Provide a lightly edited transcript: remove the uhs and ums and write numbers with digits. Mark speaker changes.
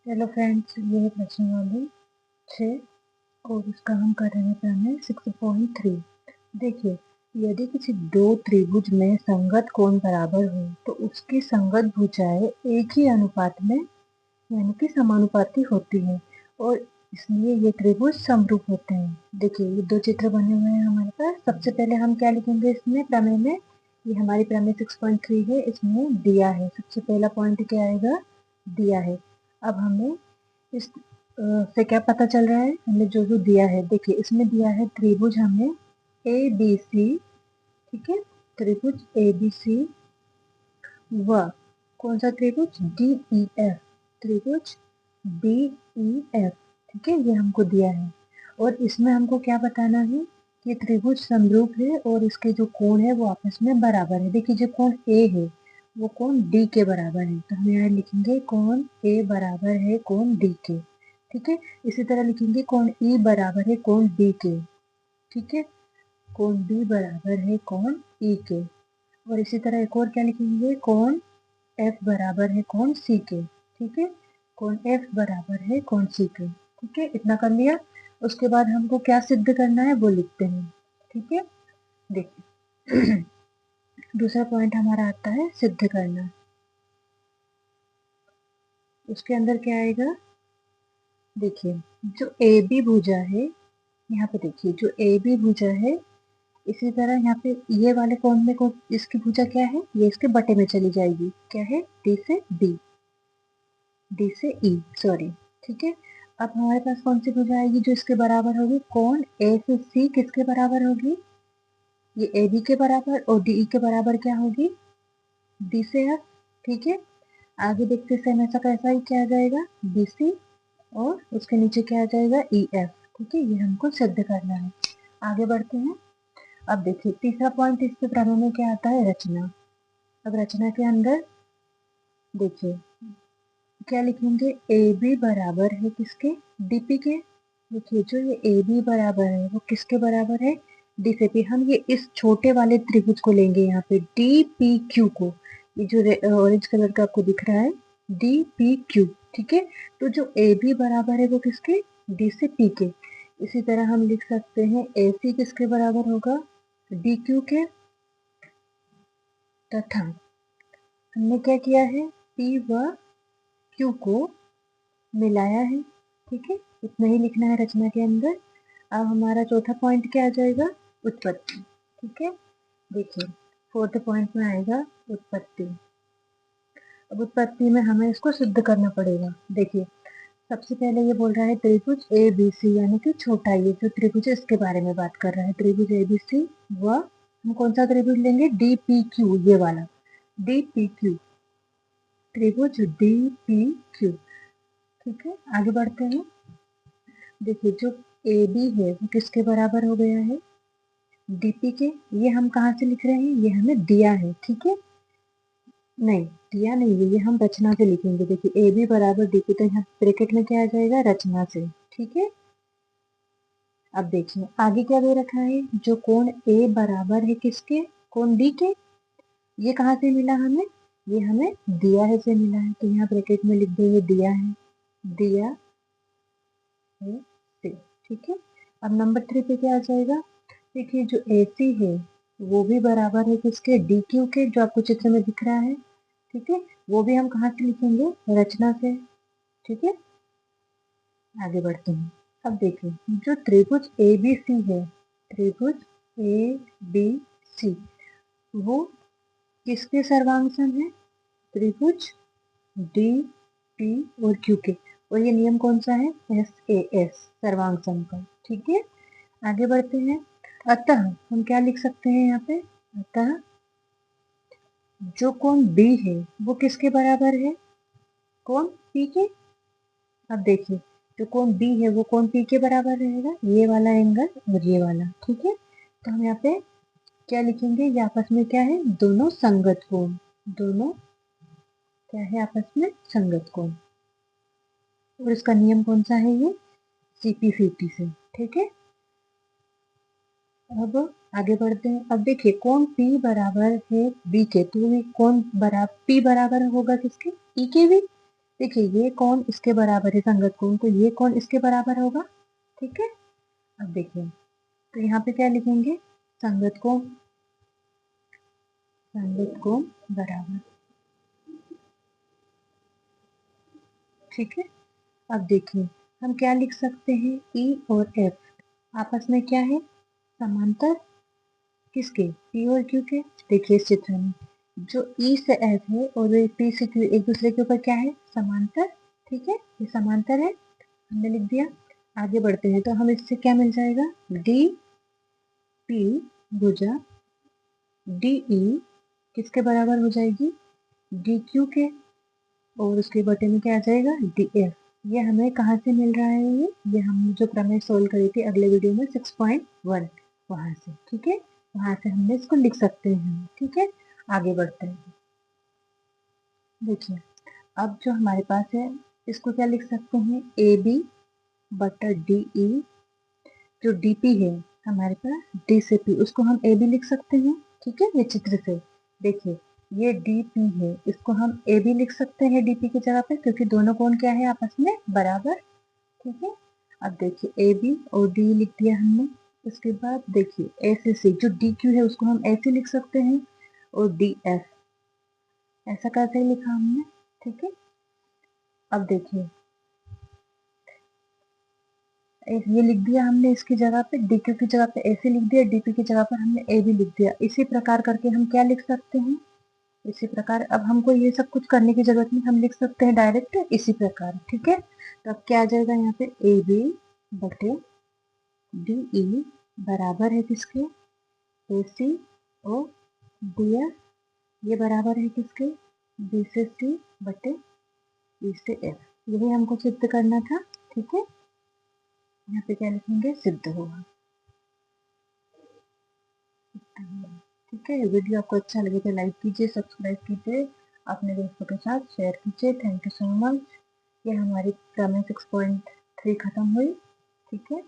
Speaker 1: Hello friends, ये है प्रश्न नंबर 6 और इसका हम कर रहे हैं 6.3। देखिए, यदि किसी दो त्रिभुज में संगत कोण बराबर हो तो उसकी संगत भुजाएं एक ही अनुपात में यानी कि समानुपाती होती है और इसलिए ये त्रिभुज समरूप होते हैं। देखिए, ये दो चित्र बने हुए हैं हमारे पास। सबसे पहले हम क्या लिखेंगे इसमें प्रमेय में, ये हमारी प्रमेय 6.3 है, इसमें दिया है। सबसे पहला पॉइंट क्या आएगा, दिया है। अब हमें इस से क्या पता चल रहा है, हमें जो जो दिया है, देखिए इसमें दिया है त्रिभुज हमें ए बी सी, ठीक है, त्रिभुज ए बी सी व कौन सा त्रिभुज डी ई एफ, त्रिभुज डी ई एफ, ठीक है, ये हमको दिया है। और इसमें हमको क्या बताना है कि त्रिभुज समरूप है और इसके जो कोण है वो आपस में बराबर है। देखिए, जो कोण ए है वो कोण डी के बराबर है, तो हम यहाँ लिखेंगे कोण ए बराबर है कोण डी के, ठीक है। इसी तरह लिखेंगे कोण ई बराबर है कोण डी के, ठीक है, कोण डी बराबर है कोण ई के। और इसी तरह एक और क्या लिखेंगे, कोण एफ बराबर है कोण सी के, ठीक है, कोण एफ बराबर है कोण सी के, ठीक है, इतना कर लिया। उसके बाद हमको क्या सिद्ध करना है वो लिखते हैं, ठीक है। देखिए दूसरा पॉइंट हमारा आता है सिद्ध करना। उसके अंदर क्या आएगा, देखिए जो ए बी भुजा है, यहाँ पे देखिए जो ए बी भुजा है, इसी तरह यहाँ पे ये वाले कोण में कौन इसकी भुजा क्या है, ये इसके बटे में चली जाएगी, क्या है, डी से बी, डी से ई, सॉरी, ठीक है। अब हमारे पास कौन सी भुजा आएगी जो इसके बराबर होगी, कोण ए से सी किसके बराबर होगी, ये ए बी के बराबर, और डी ई के बराबर क्या होगी, डी से एफ, ठीक है। आगे देखते सेम ऐसा कैसा ही क्या आ जाएगा, बी सी, और उसके नीचे क्या आ जाएगा, ई एफ, ठीक है, ये हमको सिद्ध करना है। आगे बढ़ते हैं। अब देखिए तीसरा पॉइंट इसके प्रमेय में क्या आता है, रचना। अब रचना के अंदर देखिए क्या लिखेंगे, ए बी बराबर है किसके, डीपी के। देखिए जो ये ए बी बराबर है वो किसके बराबर है, डी से पी। हम ये इस छोटे वाले त्रिभुज को लेंगे यहाँ पे डी पी क्यू को, ये जो ऑरेंज कलर का आपको दिख रहा है डी पी क्यू, ठीक है। तो जो ए बी बराबर है वो किसके, डी से पी के। इसी तरह हम लिख सकते हैं ए सी किसके बराबर होगा, डी क्यू के, तथा हमने क्या किया है, पी व क्यू को मिलाया है, ठीक है, इतना ही लिखना है रचना के अंदर। अब हमारा चौथा पॉइंट क्या आ जाएगा, उत्पत्ति, ठीक है। देखिए फोर्थ पॉइंट में आएगा उत्पत्ति। अब उत्पत्ति में हमें इसको सिद्ध करना पड़ेगा। देखिए सबसे पहले ये बोल रहा है त्रिभुज ए बी सी, यानी कि छोटा ये जो त्रिभुज है इसके बारे में बात कर रहा है, त्रिभुज ए बी सी व हम कौन सा त्रिभुज लेंगे, डी पी क्यू, ये वाला डी पी क्यू, त्रिभुज डी पी क्यू, ठीक है। आगे बढ़ते हैं। देखिए जो ए बी है वो किसके बराबर हो गया है, डीपी के। ये हम कहाँ से लिख रहे हैं, ये हमें दिया है, ठीक है, नहीं दिया नहीं है, ये हम रचना से लिखेंगे। देखिए ए बी बराबर डीपी, तो यहाँ ब्रैकेट में क्या आ जाएगा, रचना से, ठीक है। अब देखिए आगे क्या दे रखा है, जो कोण ए बराबर है किसके, कोण डी के। ये कहाँ से मिला हमें, ये हमें दिया है से मिला है, तो यहाँ ब्रैकेट में लिख देंगे दिया है, दिया है से, ठीक है। अब नंबर 3 पे क्या आ जाएगा, देखिए जो AC है वो भी बराबर है किसके, DQ के, जो आपको चित्र में दिख रहा है, ठीक है। वो भी हम कहाँ से लिखेंगे, रचना से, ठीक है। आगे बढ़ते हैं। अब देखिए जो त्रिभुज ABC है, त्रिभुज ABC वो किसके सर्वांगसम है, त्रिभुज डी पी और क्यू के। और ये नियम कौन सा है, SAS, सर्वांग सम का, ठीक है। आगे बढ़ते हैं। अतः हम क्या लिख सकते हैं यहाँ पे, अतः जो कोण B है वो किसके बराबर है, कोण P के। अब देखिए जो कोण B है वो कोण P के बराबर रहेगा, ये वाला एंगल और ये वाला, ठीक है। तो हम यहाँ पे क्या लिखेंगे, ये आपस में क्या है, दोनों संगत कोण, दोनों क्या है आपस में संगत कोण। और इसका नियम कौन सा है, ये CP50 से, ठीक है। अब आगे बढ़ते हैं। अब देखिए कोण P बराबर है B के, तो ये कोण बराबर P बराबर होगा किसके, E के भी। देखिए ये कोण इसके बराबर है संगत कोण, तो ये कोण इसके बराबर होगा। ठीक है, अब देखिए तो यहाँ पे क्या लिखेंगे, संगत कोण, संगत कोण बराबर। ठीक है, अब देखिए हम क्या लिख सकते हैं, E और F आपस में क्या है, समांतर। किसके, P और Q के। देखिए इस चित्र में जो E से F है और P से Q एक दूसरे के ऊपर क्या है, समांतर। ठीक है, ये समांतर है, हमने लिख दिया। आगे बढ़ते हैं तो हम इससे क्या मिल जाएगा, डी पी भुजा डी ई किसके बराबर हो जाएगी, डी क्यू के, और उसके बटे में क्या आ जाएगा, डी एफ। ये हमें कहाँ से मिल रहा है, ये हमने जो प्रमेय सोल्व करी थी अगले वीडियो में 6.1 वहां से। ठीक है, वहां से हमने इसको लिख सकते हैं। ठीक है, आगे बढ़ते हैं। देखिए अब जो हमारे पास है इसको क्या लिख सकते हैं, ए बी बटा डी ई, जो डी पी है हमारे पास डी से पी, उसको हम ए बी लिख सकते हैं। ठीक है, ये चित्र से देखिए ये डी पी है, इसको हम ए बी लिख सकते हैं डी पी की जगह पे, क्योंकि दोनों कोण क्या है आपस में बराबर। ठीक है, अब देखिए ए बी और डी लिख दिया हमने। उसके बाद देखिए ए से सी, जो डी क्यू है उसको हम ऐसे लिख सकते हैं, और डी एफ ऐसा कैसे लिखा हमने। ठीक है, अब देखिए ये लिख दिया हमने, इसकी जगह पे डी क्यू की जगह पे ऐसे लिख दिया, डीपी की जगह पर हमने ए भी लिख दिया। इसी प्रकार करके हम क्या लिख सकते हैं, इसी प्रकार अब हमको ये सब कुछ करने की जरूरत नहीं, हम लिख सकते हैं डायरेक्ट इसी प्रकार। ठीक है, तो अब क्या आ जाएगा यहाँ पे, ए बी बटे डी ई बराबर है किसके, ए सी और डी एफ, ये बराबर है किसके, बी से सी बटे ई से एफ। यही हमको सिद्ध करना था। ठीक है, यहाँ पे क्या लिखेंगे, सिद्ध हुआ। ठीक है, वीडियो आपको अच्छा लगे तो लाइक कीजिए, सब्सक्राइब कीजिए, अपने दोस्तों के साथ शेयर कीजिए। Thank you so much. ये हमारी प्रमेय 6.3 खत्म हुई। ठीक है।